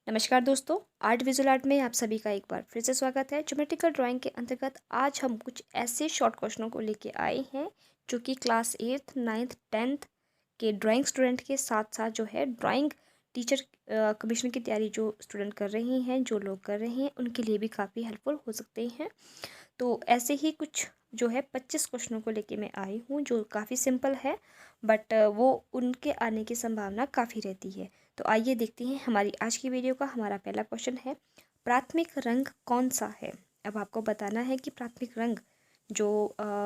नमस्कार दोस्तों, art visual art में आप सभी का एक बार फिर से स्वागत है। ज्योमेट्रिकल ड्राइंग के अंतर्गत आज हम कुछ ऐसे शॉर्ट क्वेश्चनों को लेके आए हैं जो कि क्लास 8th 9th 10th के ड्राइंग स्टूडेंट के साथ साथ जो है ड्राइंग टीचर कमीशन की तैयारी जो स्टूडेंट कर रहे हैं, जो लोग कर रहे हैं, उनके लिए भी काफ़ी हेल्पफुल हो सकते हैं। तो ऐसे ही कुछ जो है 25 क्वेश्चनों को लेके मैं आई हूँ जो काफ़ी सिंपल है, बट वो उनके आने की संभावना काफ़ी रहती है। तो आइए देखते हैं हमारी आज की वीडियो का। हमारा पहला क्वेश्चन है, प्राथमिक रंग कौन सा है। अब आपको बताना है कि प्राथमिक रंग जो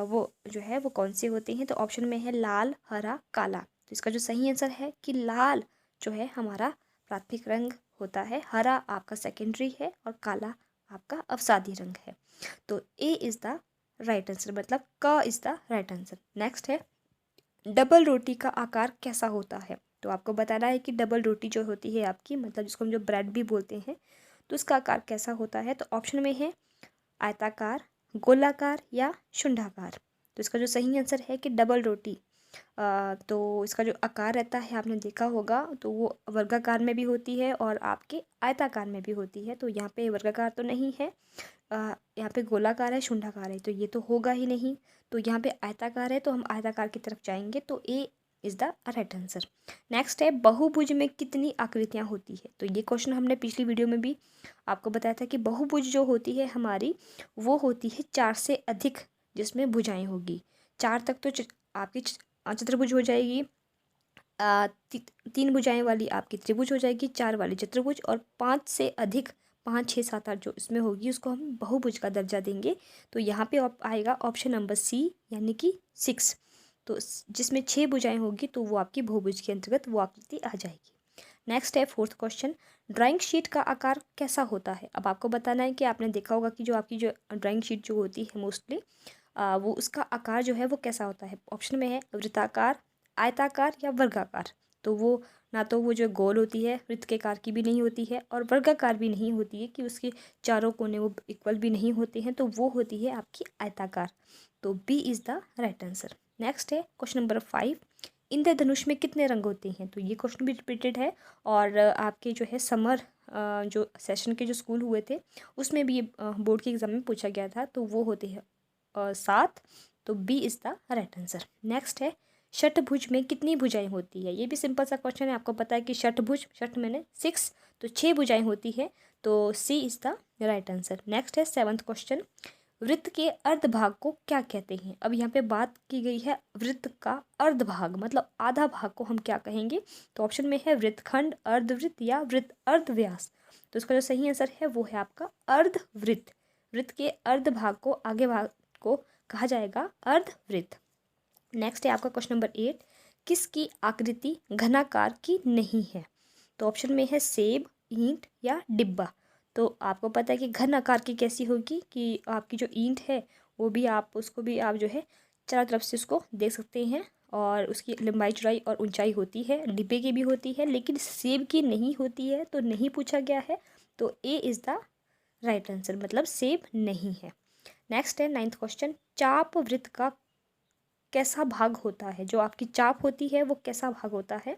वो जो है वो कौन से होते हैं। तो ऑप्शन में है लाल, हरा, काला। तो इसका जो सही आंसर है कि लाल जो है हमारा प्राथमिक रंग होता है, हरा आपका सेकेंडरी है और काला आपका अवसादी रंग है। तो A is the right answer, मतलब क is the right answer. Next है, डबल रोटी का आकार कैसा होता है। तो आपको बताना है कि डबल रोटी जो होती है आपकी, मतलब जिसको हम जो ब्रेड भी बोलते हैं, तो उसका आकार कैसा होता है। तो ऑप्शन में है आयताकार, गोलाकार या शुंडाकार। तो इसका जो सही आंसर है कि डबल रोटी। तो इसका जो आकार रहता है आपने देखा होगा, तो वो वर्गाकार में भी होती है और आपके आयताकार में भी होती है। तो यहाँ पे वर्गाकार तो नहीं है, यहाँ पे गोलाकार है, शुंडाकार है, तो ये तो होगा ही नहीं। तो यहाँ पे आयताकार है, तो हम आयताकार की तरफ जाएंगे। तो A is the right answer. Next है, बहुभुज में कितनी आकृतियाँ होती है। तो ये क्वेश्चन हमने पिछली वीडियो में भी आपको बताया था कि बहुभुज जो होती है हमारी, वो होती है 4 से अधिक, जिसमें भुजाएं होगी। 4 तक तो आपकी चतुर्भुज हो जाएगी, ती, 3 भुजाएं वाली आपकी त्रिभुज हो जाएगी, 4 वाली चतुर्भुज, और 5 से अधिक, 5 6 7 8 जो इसमें होगी उसको हम बहुभुज का दर्जा देंगे। तो यहाँ पे आएगा ऑप्शन नंबर सी, यानी कि 6। तो जिसमें 6 भुजाएं होगी तो वो आपकी बहुभुज के अंतर्गत वो आकृति आ जाएगी। नेक्स्ट है फोर्थ क्वेश्चन, ड्राइंग शीट का आकार कैसा होता है। अब आपको बताना है कि आपने देखा होगा कि जो आपकी जो ड्राइंग शीट जो होती है मोस्टली, वो उसका आकार जो है वो कैसा होता है। ऑप्शन में है वृत्ताकार, आयताकार या वर्गाकार। तो वो ना तो वो जो गोल होती है वृत्त के आकार की भी नहीं होती है, और वर्गाकार भी नहीं होती है कि उसके चारों कोने वो इक्वल भी नहीं होते हैं, तो वो होती है आपकी आयताकार। तो B is the right answer. Next है क्वेश्चन नंबर 5, इंद्रधनुष में कितने रंग होते हैं। तो ये क्वेश्चन भी रिपीटेड है, और आपके जो है समर जो सेशन के जो स्कूल हुए थे उसमें भी ये बोर्ड के एग्जाम में पूछा गया था। तो वो होते हैं 7। तो B is the right answer. Next है, षटभुज में कितनी भुजाएं होती है। ये भी सिंपल सा क्वेश्चन है, आपको पता है कि षटभुज, षट मैंने 6, तो 6 भुजाएं होती है। तो C is the right answer. Next है 7th क्वेश्चन, वृत्त के अर्धभाग को क्या कहते हैं। अब यहाँ पे बात की गई है वृत्त का अर्धभाग, मतलब आधा भाग को हम क्या कहेंगे। तो ऑप्शन में है वृत्तखंड, अर्धवृत्त या वृत्त अर्धव्यास। तो इसका जो सही आंसर है वो है आपका अर्धवृत्त। वृत्त के अर्धभाग को, आगे भाग को कहा जाएगा अर्धवृत्त। नेक्स्ट है आपका क्वेश्चन नंबर 8, किसकी आकृति घनाकार की नहीं है। तो ऑप्शन में है सेब, ईंट या डिब्बा। तो आपको पता है कि घन आकार की कैसी होगी, कि आपकी जो ईंट है वो भी आप उसको भी आप जो है चारों तरफ से उसको देख सकते हैं, और उसकी लंबाई चौड़ाई और ऊंचाई होती है। डिब्बे की भी होती है, लेकिन सेब की नहीं होती है, तो नहीं पूछा गया है। तो A is the right answer, मतलब सेब नहीं है। नेक्स्ट है 9th क्वेश्चन, चाप वृत्त का कैसा भाग होता है। जो आपकी चाप होती है वो कैसा भाग होता है।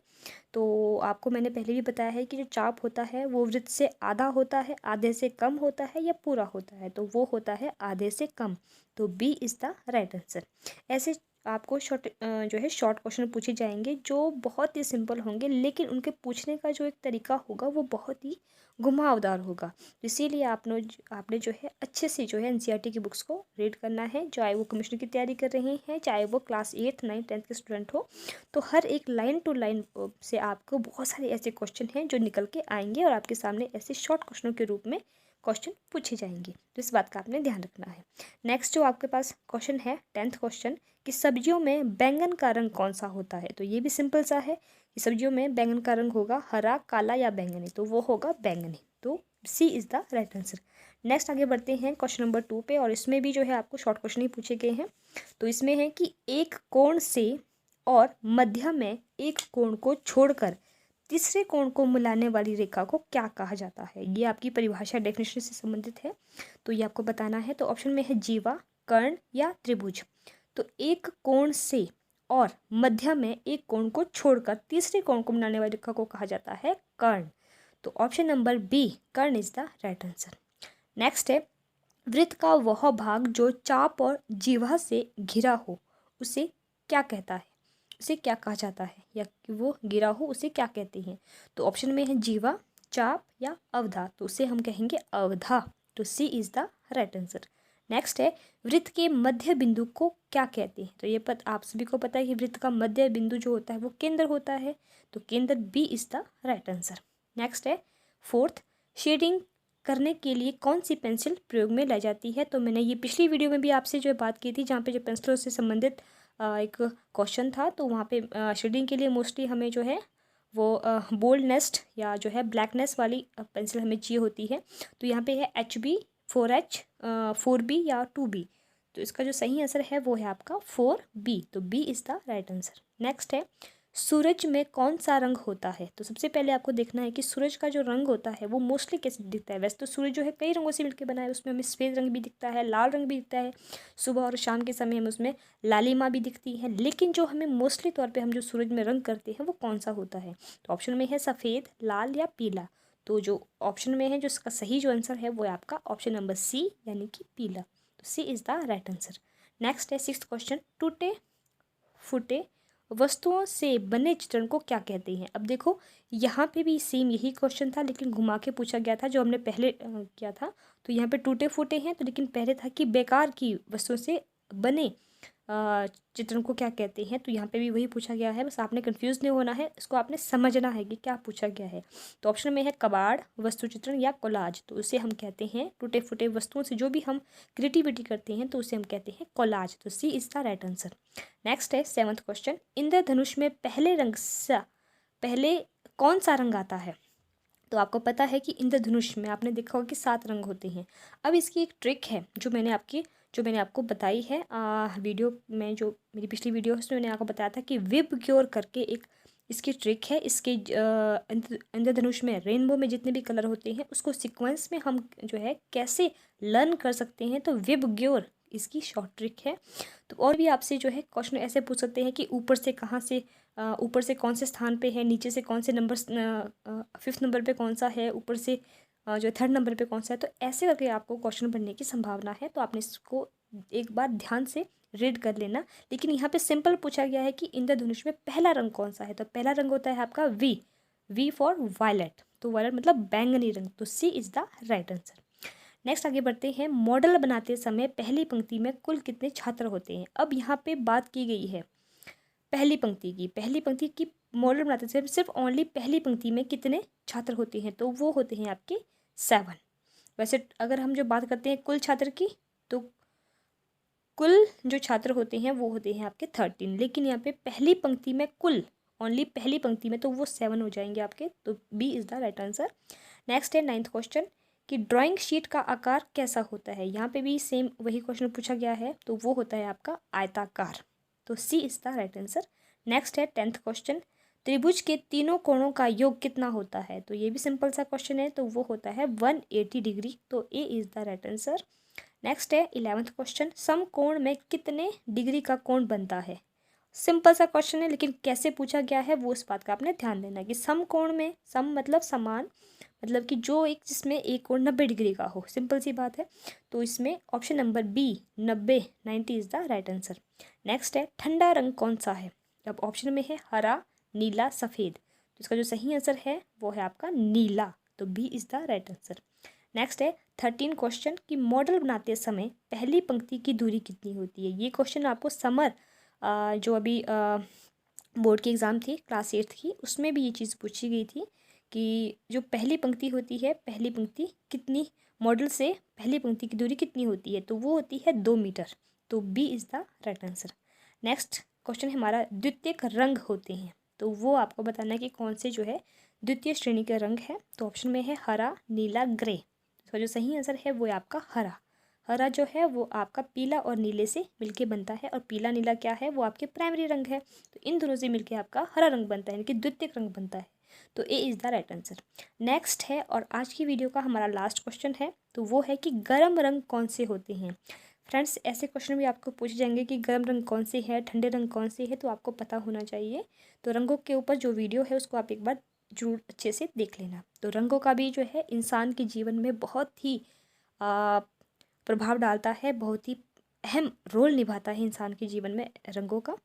तो आपको मैंने पहले भी बताया है कि जो चाप होता है वो वृत्त से आधा होता है, आधे से कम होता है या पूरा होता है। तो वो होता है आधे से कम। तो B is the right answer. ऐसे आपको जो है शॉर्ट क्वेश्चन पूछे जाएंगे जो बहुत ही सिंपल होंगे, लेकिन उनके पूछने का जो एक तरीका होगा वो बहुत ही घुमावदार होगा। इसीलिए आपने जो है अच्छे से जो है एनसीईआरटी की बुक्स को रीड करना है, चाहे वो कमिश्नर की तैयारी कर रहे हैं, चाहे वो क्लास 8th 9th 10th के स्टूडेंट हो। तो हर एक लाइन टू लाइन से आपको बहुत सारे ऐसे क्वेश्चन हैं जो निकल के आएंगे, और आपके सामने ऐसे शॉर्ट क्वेश्चनों के रूप में क्वेश्चन पूछे जाएंगे। तो इस बात का आपने ध्यान रखना है। नेक्स्ट जो आपके पास क्वेश्चन है 10th क्वेश्चन, कि सब्जियों में बैंगन का रंग कौन सा होता है। तो ये भी सिंपल सा है कि सब्जियों में बैंगन का रंग होगा हरा, काला या बैंगनी। तो वो होगा बैंगनी। तो C is the right answer. Next आगे बढ़ते हैं क्वेश्चन नंबर 2 पे, और इसमें भी जो है आपको शॉर्ट क्वेश्चन ही पूछे गए हैं। तो इसमें है कि एक कोण से और मध्य में एक कोण को छोड़कर तीसरे कोण को मिलाने वाली रेखा को क्या कहा जाता है। ये आपकी परिभाषा डेफिनेशन से संबंधित है, तो ये आपको बताना है। तो ऑप्शन में है जीवा, कर्ण या त्रिभुज। तो एक कोण से और मध्य में एक कोण को छोड़कर तीसरे कोण को मिलाने वाली रेखा को कहा जाता है कर्ण। तो ऑप्शन नंबर बी कर्ण is the right answer. Next है, वृत्त का वह भाग जो चाप और जीवा से घिरा हो उसे क्या कहता है, उसे क्या कहा जाता है, या कि वो घिरा हो उसे क्या कहते हैं। तो ऑप्शन में है जीवा, चाप या अवधा, तो उसे हम कहेंगे अवधा। तो C is the right answer. Next है, वृत्त के मध्य बिंदु को क्या कहते हैं। तो ये आप सभी को पता है कि वृत्त का मध्य बिंदु जो होता है वो केंद्र होता है, तो केंद्र B is the right answer. Next है, फोर्थ, शेडिंग करने के लिए कौन सी पेंसिल प्रयोग में लाई जाती है। तो मैंने ये पिछली वीडियो में भी आपसे जो है बात की थी, जहाँ पे जो पेंसिलों से संबंधित एक क्वेश्चन था। तो वहाँ पे शेडिंग के लिए मोस्टली हमें जो है वो बोल्डनेस या जो है ब्लैकनेस वाली पेंसिल हमें चाहिए होती है। तो यहाँ पे है HB, 4H, 4B या 2B। तो इसका जो सही आंसर है वो है आपका 4B। तो B is the right answer. Next है, सूरज में कौन सा रंग होता है। तो सबसे पहले आपको देखना है कि सूरज का जो रंग होता है वो मोस्टली कैसे दिखता है। वैसे तो सूरज जो है कई रंगों से मिलकर बना है, उसमें हमें सफ़ेद रंग भी दिखता है, लाल रंग भी दिखता है, सुबह और शाम के समय हमें उसमें लालिमा भी दिखती है। लेकिन जो हमें मोस्टली तौर पे हम जो सूरज में रंग करते हैं वो कौन सा होता है। तो ऑप्शन में है सफ़ेद, लाल या पीला। तो जो ऑप्शन में है जो इसका सही जो आंसर है वो है आपका ऑप्शन नंबर सी, यानी कि पीला। तो C is the right answer. Next है, सिक्स्थ क्वेश्चन, टूटे फूटे वस्तुओं से बने चित्रण को क्या कहते हैं। अब देखो यहाँ पे भी सेम यही क्वेश्चन था, लेकिन घुमा के पूछा गया था जो हमने पहले किया था। तो यहाँ पे टूटे फूटे हैं, तो लेकिन पहले था कि बेकार की वस्तुओं से बने चित्रण को क्या कहते हैं। तो यहाँ पे भी वही पूछा गया है, बस आपने कंफ्यूज नहीं होना है, इसको आपने समझना है कि क्या पूछा गया है। तो ऑप्शन में है कबाड़, वस्तु चित्रण या कोलाज। तो उसे हम कहते हैं टूटे फूटे वस्तुओं से जो भी हम क्रिएटिविटी करते हैं तो उसे हम कहते हैं कोलाज। तो C is the right answer. Next है, सेवंथ क्वेश्चन, इंद्रधनुष में पहले कौन सा रंग आता है। तो आपको पता है कि इंद्रधनुष में आपने देखा होगा कि 7 रंग होते हैं। अब इसकी एक ट्रिक है जो मैंने आपको बताई है वीडियो में, जो मेरी पिछली वीडियो है उसमें मैंने आपको बताया था कि विबग्योर करके एक इसकी ट्रिक है। इसके इंद्रधनुष में रेनबो में जितने भी कलर होते हैं उसको सीक्वेंस में हम जो है कैसे लर्न कर सकते हैं। तो विबग्योर इसकी शॉर्ट ट्रिक है। तो और भी आपसे जो है क्वेश्चन ऐसे पूछ सकते हैं कि ऊपर से कहाँ से, ऊपर से कौन से स्थान पे है, नीचे से कौन से नंबर, 5th नंबर पे कौन सा है, ऊपर से जो 3rd नंबर पे कौन सा है। तो ऐसे करके आपको क्वेश्चन बनने की संभावना है। तो आपने इसको एक बार ध्यान से रीड कर लेना। लेकिन यहाँ पे सिंपल पूछा गया है कि इंद्रधनुष में पहला रंग कौन सा है। तो पहला रंग होता है आपका वी फॉर वायलेट। तो वायलेट मतलब बैंगनी रंग। तो C is the right answer. Next आगे बढ़ते हैं, मॉडल बनाते समय पहली पंक्ति में कुल कितने छात्र होते हैं। अब यहाँ पे बात की गई है पहली पंक्ति की मॉडल बनाते समय सिर्फ ओनली पहली पंक्ति में कितने छात्र होते हैं। तो वो होते हैं आपके 7। वैसे अगर हम जो बात करते हैं कुल छात्र की, तो कुल जो छात्र होते हैं वो होते हैं आपके 13। लेकिन यहाँ पे पहली पंक्ति में कुल ओनली पहली पंक्ति में तो वो 7 हो जाएंगे आपके। तो B is the right answer. Next है 9th क्वेश्चन कि ड्राइंग शीट का आकार कैसा होता है। यहाँ पे भी सेम वही क्वेश्चन पूछा गया है, तो वो होता है आपका आयताकार। तो C is the right answer. Next है 10th क्वेश्चन, त्रिभुज के तीनों कोणों का योग कितना होता है। तो ये भी सिंपल सा क्वेश्चन है, तो वो होता है 180 डिग्री। तो A is the right answer. Next है 11th क्वेश्चन, समकोण में कितने डिग्री का कोण बनता है। सिंपल सा क्वेश्चन है, लेकिन कैसे पूछा गया है वो इस बात का आपने ध्यान देना कि समकोण में, सम मतलब समान, मतलब कि जो एक जिसमें एक कोण 90 डिग्री का हो। सिंपल सी बात है। तो इसमें option number B 90 is the right answer. Next है, ठंडा रंग कौन सा है। अब ऑप्शन में है हरा, नीला, सफ़ेद। तो इसका जो सही आंसर है वो है आपका नीला। तो B is the right answer. Next है 13 क्वेश्चन कि मॉडल बनाते समय पहली पंक्ति की दूरी कितनी होती है। ये क्वेश्चन आपको समर जो अभी बोर्ड की एग्ज़ाम थी क्लास 8th की, उसमें भी ये चीज़ पूछी गई थी कि जो पहली पंक्ति होती है, पहली पंक्ति कितनी, मॉडल से पहली पंक्ति की दूरी कितनी होती है। तो वो होती है 2 मीटर। तो B is the right answer. Next question है हमारा, द्वितीयक रंग होते हैं। तो वो आपको बताना है कि कौन से जो है द्वितीय श्रेणी के रंग है। तो ऑप्शन में है हरा, नीला, ग्रे। तो जो सही आंसर है वो है आपका हरा। हरा जो है वो आपका पीला और नीले से मिलके बनता है, और पीला नीला क्या है, वो आपके प्राइमरी रंग है। तो इन दोनों से मिलके आपका हरा रंग बनता है, यानी कि द्वितीयक रंग बनता है। तो A is the right answer. Next है, और आज की वीडियो का हमारा लास्ट क्वेश्चन है, तो वो है कि गर्म रंग कौन से होते हैं। फ्रेंड्स, ऐसे क्वेश्चन भी आपको पूछे जाएंगे कि गर्म रंग कौन से है, ठंडे रंग कौन से है, तो आपको पता होना चाहिए। तो रंगों के ऊपर जो वीडियो है उसको आप एक बार ज़रूर अच्छे से देख लेना। तो रंगों का भी जो है इंसान के जीवन में बहुत ही प्रभाव डालता है, बहुत ही अहम रोल निभाता है इंसान के जीवन में रंगों का।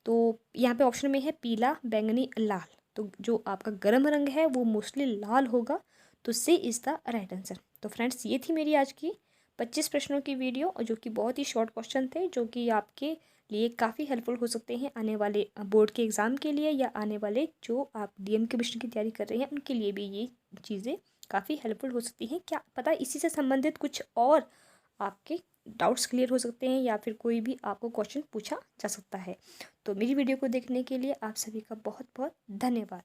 तो यहाँ पे ऑप्शन में है पीला, बैंगनी, लाल। तो जो आपका गर्म रंग है वो मोस्टली लाल होगा, तो C is the right answer. तो फ्रेंड्स, ये थी मेरी आज की 25 प्रश्नों की वीडियो, और जो कि बहुत ही शॉर्ट क्वेश्चन थे, जो कि आपके लिए काफ़ी हेल्पफुल हो सकते हैं आने वाले बोर्ड के एग्ज़ाम के लिए, या आने वाले जो आप डीएम कमीशन की तैयारी कर रहे हैं उनके लिए भी ये चीज़ें काफ़ी हेल्पफुल हो सकती हैं। क्या पता इसी से संबंधित कुछ और आपके डाउट्स क्लियर हो सकते हैं, या फिर कोई भी आपको क्वेश्चन पूछा जा सकता है। तो मेरी वीडियो को देखने के लिए आप सभी का बहुत बहुत धन्यवाद।